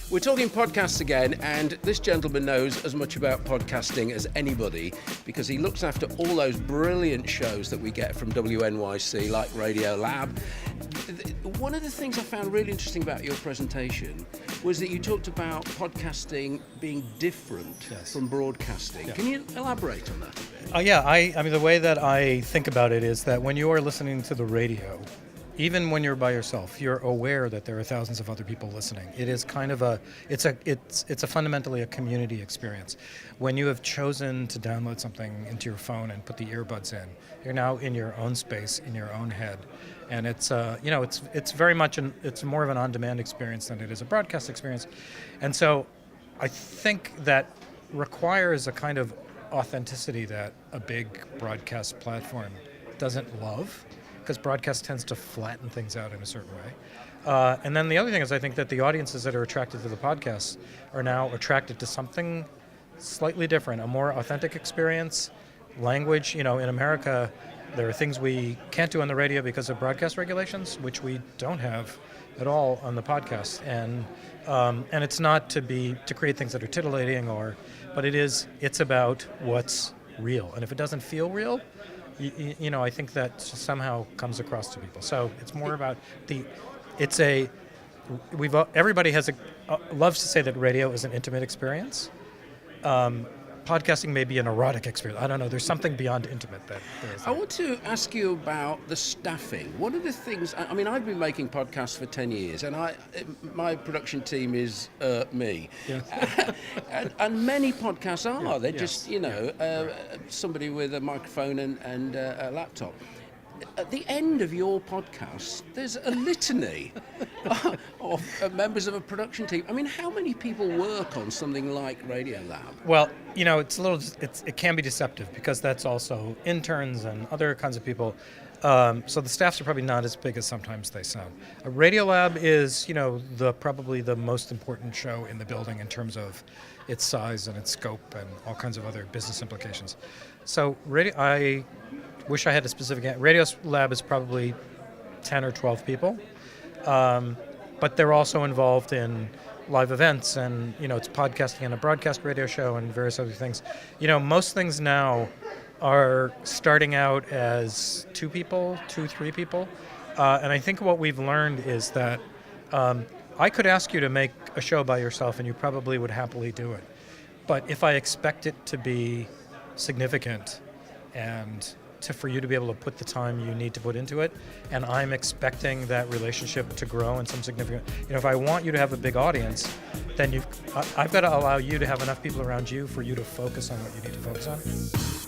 We're talking podcasts again, and this gentleman knows as much about podcasting as anybody because he looks after all those brilliant shows that we get from WNYC, like Radio Lab. One of the things I found really interesting about your presentation was that you talked about podcasting being different from broadcasting. Can you elaborate on that a bit? I mean, the way that I think about it is that when you are listening to the radio, even when you're by yourself, you're aware that there are thousands of other people listening. It is kind of it's a fundamentally a community experience. When you have chosen to download something into your phone and put the earbuds in, you're now in your own space, in your own head, and it's very much it's more of an on-demand experience than it is a broadcast experience, and so I think that requires a kind of authenticity that a big broadcast platform doesn't love, because broadcast tends to flatten things out in a certain way. And then the other thing is I think that the audiences that are attracted to the podcasts are now attracted to something slightly different, a more authentic experience, language. In America, there are things we can't do on the radio because of broadcast regulations, which we don't have at all on the podcast. And it's not to create things that are titillating, but it's about what's real. And if it doesn't feel real, I think that somehow comes across to people. So it's more about everybody loves to say that radio is an intimate experience. Podcasting may be an erotic experience. I don't know. There's something beyond intimate that there is. I want to ask you about the staffing. One of the things, I mean, I've been making podcasts for 10 years, and my production team is me. Yes. and many podcasts are. Yeah. They're just, somebody with a microphone and a laptop. At the end of your podcast, there's a litany of members of a production team. I mean, how many people work on something like Radio Lab? Well, it can be deceptive because that's also interns and other kinds of people. So the staffs are probably not as big as sometimes they sound. Radio Lab is, probably the most important show in the building in terms of its size and its scope and all kinds of other business implications. So I wish I had a specific answer. Radio Lab is probably 10 or 12 people, but they're also involved in live events and, it's podcasting and a broadcast radio show and various other things. Most things now are starting out as 2 people, 2-3 people, and I think what we've learned is that I could ask you to make a show by yourself and you probably would happily do it. But if I expect it to be significant and for you to be able to put the time you need to put into it, and I'm expecting that relationship to grow in some significant, if I want you to have a big audience, then I've got to allow you to have enough people around you for you to focus on what you need to focus on.